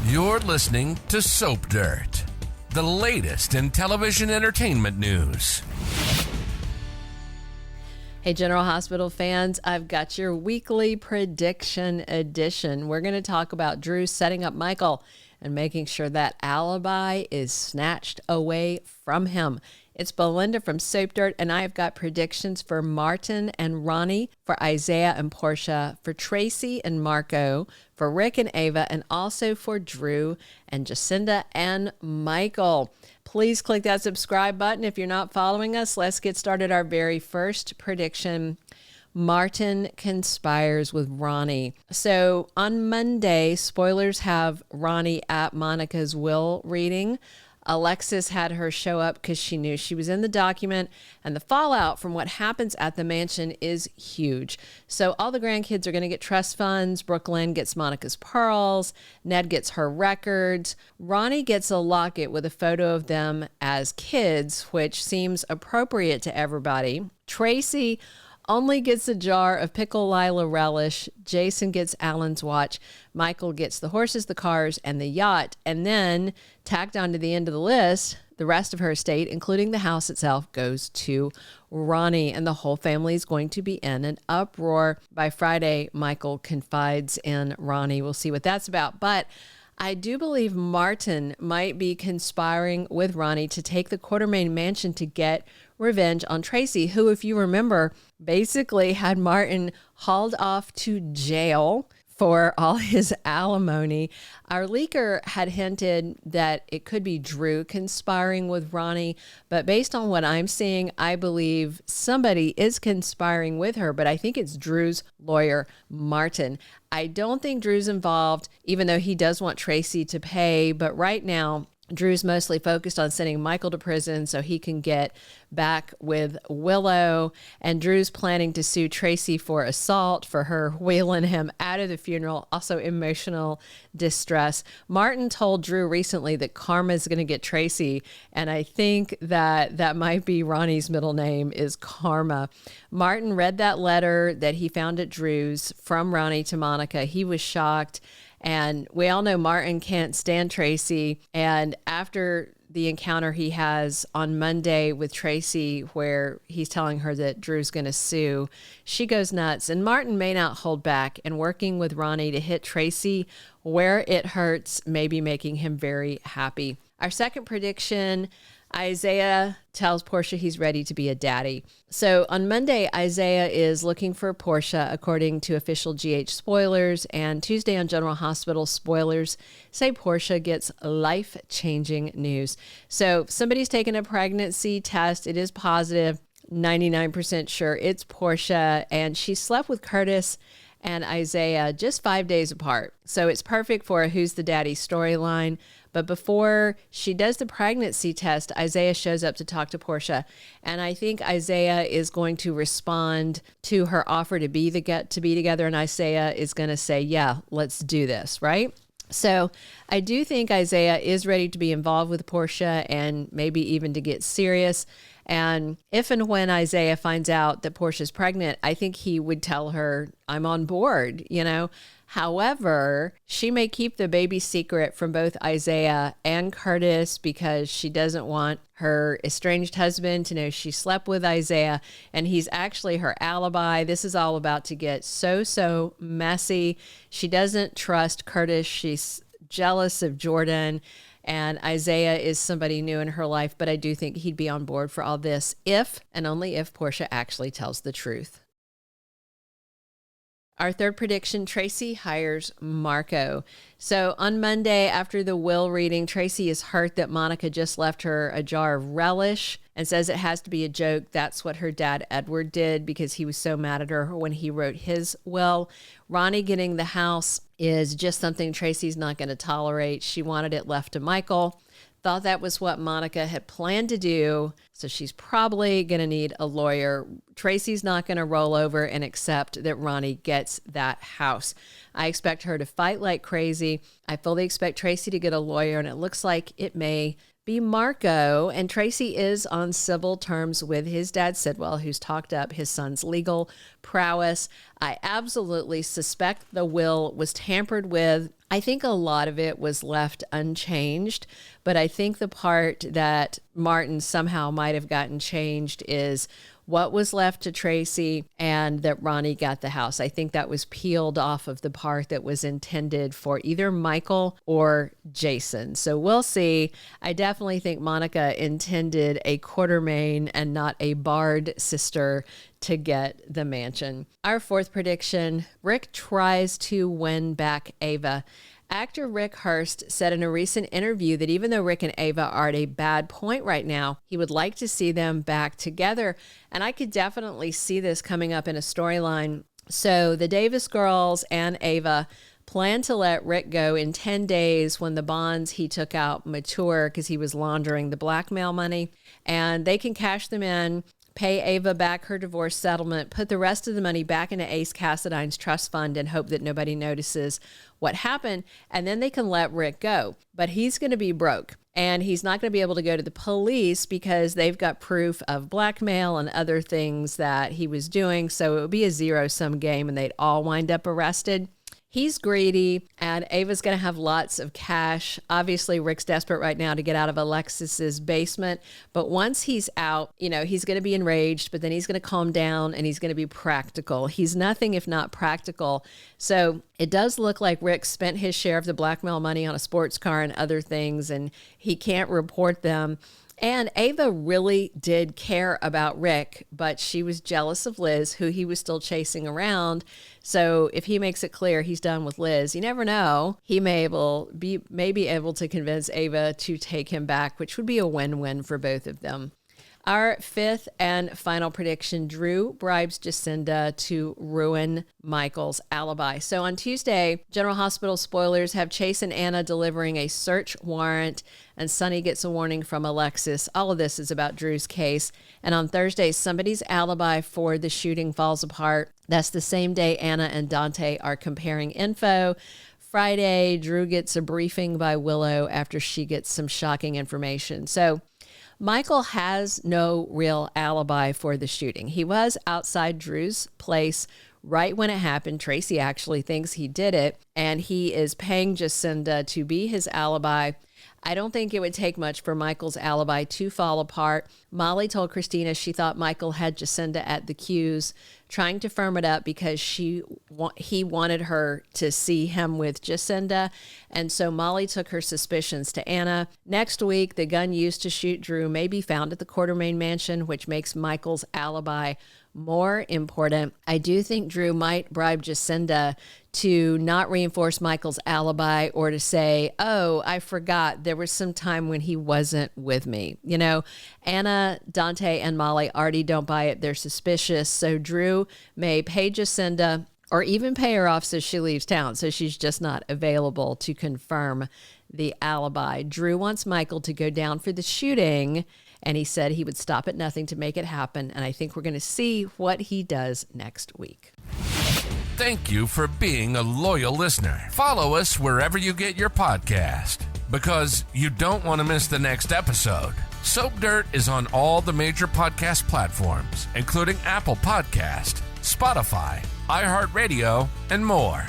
You're listening to Soap Dirt, the latest in television entertainment news. Hey, General Hospital fans, I've got your weekly prediction edition. We're going to talk about Drew setting up Michael and making sure that Alibi is snatched away from him. It's Belinda from Soap Dirt, and I have got predictions for Martin and Ronnie, for Isaiah and Portia, for Tracy and Marco, for Rick and Ava, and also for Drew and Jacinda and Michael. Please click that subscribe button if you're not following us. Let's get started. Our very first prediction: Martin conspires with Ronnie. So on Monday, spoilers have Ronnie at Monica's will reading. Alexis had her show up because she knew she was in the document, and the fallout from what happens at the mansion is huge. So all the grandkids are going to get trust funds. Brooklyn gets Monica's pearls. Ned gets her records. Ronnie gets a locket with a photo of them as kids, which seems appropriate to everybody. Tracy only gets a jar of pickle Lila relish. Jason gets Alan's watch. Michael gets the horses, the cars, and the yacht. And then, tacked on to the end of the list, the rest of her estate, including the house itself, goes to Ronnie. And the whole family is going to be in an uproar. By Friday, Michael confides in Ronnie. We'll see what that's about. But I do believe Martin might be conspiring with Ronnie to take the Quartermaine mansion to get revenge on Tracy, who, if you remember, basically had Martin hauled off to jail for all his alimony. Our leaker had hinted that it could be Drew conspiring with Ronnie, but based on what I'm seeing, I believe somebody is conspiring with her, but I think it's Drew's lawyer, Martin. I don't think Drew's involved, even though he does want Tracy to pay, but right now, Drew's mostly focused on sending Michael to prison so he can get back with Willow. And Drew's planning to sue Tracy for assault, for her wheeling him out of the funeral, also emotional distress. Martin told Drew recently that Karma is going to get Tracy, and I think that might be Ronnie's middle name is Karma. Martin read that letter that he found at Drew's from Ronnie to Monica. He was shocked. And we all know Martin can't stand Tracy. And after the encounter he has on Monday with Tracy, where he's telling her that Drew's going to sue, she goes nuts. And Martin may not hold back, and working with Ronnie to hit Tracy where it hurts, maybe making him very happy. Our second prediction: Isaiah tells Portia he's ready to be a daddy. So on Monday, Isaiah is looking for Portia, according to official GH spoilers, and Tuesday on General Hospital spoilers say Portia gets life-changing news. So somebody's taken a pregnancy test. It is positive, 99% sure it's Portia, and she slept with Curtis and Isaiah just 5 days apart. So it's perfect for a Who's the Daddy storyline. But before she does the pregnancy test, Isaiah shows up to talk to Portia. And I think Isaiah is going to respond to her offer to be together. And Isaiah is going to say, yeah, let's do this, right? So I do think Isaiah is ready to be involved with Portia and maybe even to get serious. And if and when Isaiah finds out that Portia's pregnant, I think he would tell her, I'm on board, However, she may keep the baby secret from both Isaiah and Curtis because she doesn't want her estranged husband to know she slept with Isaiah, and he's actually her alibi. This is all about to get so messy. She doesn't trust Curtis. She's jealous of Jordan. And Isaiah is somebody new in her life, but I do think he'd be on board for all this if and only if Portia actually tells the truth. Our third prediction: Tracy hires Marco. So on Monday, after the will reading, Tracy is hurt that Monica just left her a jar of relish and says it has to be a joke. That's what her dad, Edward, did because he was so mad at her when he wrote his will. Ronnie getting the house is just something Tracy's not going to tolerate. She wanted it left to Michael. Thought that was what Monica had planned to do, so she's probably going to need a lawyer. Tracy's not going to roll over and accept that Ronnie gets that house. I expect her to fight like crazy. I fully expect Tracy to get a lawyer, and it looks like it may be Marco. And Tracy is on civil terms with his dad, Sidwell, who's talked up his son's legal prowess. I absolutely suspect the will was tampered with. I think a lot of it was left unchanged, but I think the part that Martin somehow might have gotten changed is what was left to Tracy and that Ronnie got the house. I think that was peeled off of the part that was intended for either Michael or Jason. So we'll see. I definitely think Monica intended a Quartermaine and not a Bard sister to get the mansion. Our fourth prediction, Rick tries to win back Ava. Actor Rick Hurst said in a recent interview that even though Rick and Ava are at a bad point right now, he would like to see them back together. And I could definitely see this coming up in a storyline. So the Davis girls and Ava plan to let Rick go in 10 days when the bonds he took out mature because he was laundering the blackmail money. And they can cash them in, pay Ava back her divorce settlement, put the rest of the money back into Ace Cassidyne's trust fund and hope that nobody notices what happened, and then they can let Rick go. But he's going to be broke, and he's not going to be able to go to the police because they've got proof of blackmail and other things that he was doing, so it would be a zero-sum game, and they'd all wind up arrested. He's greedy, and Ava's going to have lots of cash. Obviously, Rick's desperate right now to get out of Alexis's basement. But once he's out, he's going to be enraged, but then he's going to calm down and he's going to be practical. He's nothing if not practical. So it does look like Rick spent his share of the blackmail money on a sports car and other things, and he can't report them. And Ava really did care about Rick, but she was jealous of Liz, who he was still chasing around. So if he makes it clear he's done with Liz, you never know. He may be able to convince Ava to take him back, which would be a win-win for both of them. Our fifth and final prediction, Drew bribes Jacinda to ruin Michael's alibi. So on Tuesday, General Hospital spoilers have Chase and Anna delivering a search warrant, and Sonny gets a warning from Alexis. All of this is about Drew's case. And on Thursday, somebody's alibi for the shooting falls apart. That's the same day Anna and Dante are comparing info. Friday, Drew gets a briefing by Willow after she gets some shocking information. So Michael has no real alibi for the shooting. He was outside Drew's place right when it happened. Tracy actually thinks he did it, and he is paying Jacinda to be his alibi. I don't think it would take much for Michael's alibi to fall apart. Molly told Christina she thought Michael had Jacinda at the cues, trying to firm it up because he wanted her to see him with Jacinda. And so Molly took her suspicions to Anna. Next week, the gun used to shoot Drew may be found at the Quartermaine mansion, which makes Michael's alibi more important. I do think Drew might bribe Jacinda to not reinforce Michael's alibi or to say, oh, I forgot there was some time when he wasn't with me. Anna, Dante, and Molly already don't buy it. They're suspicious. So Drew may pay Jacinda or even pay her off so she leaves town. So she's just not available to confirm the alibi. Drew wants Michael to go down for the shooting, and he said he would stop at nothing to make it happen. And I think we're going to see what he does next week. Thank you for being a loyal listener. Follow us wherever you get your podcast, because you don't want to miss the next episode. Soap Dirt is on all the major podcast platforms, including Apple Podcast, Spotify, iHeartRadio, and more.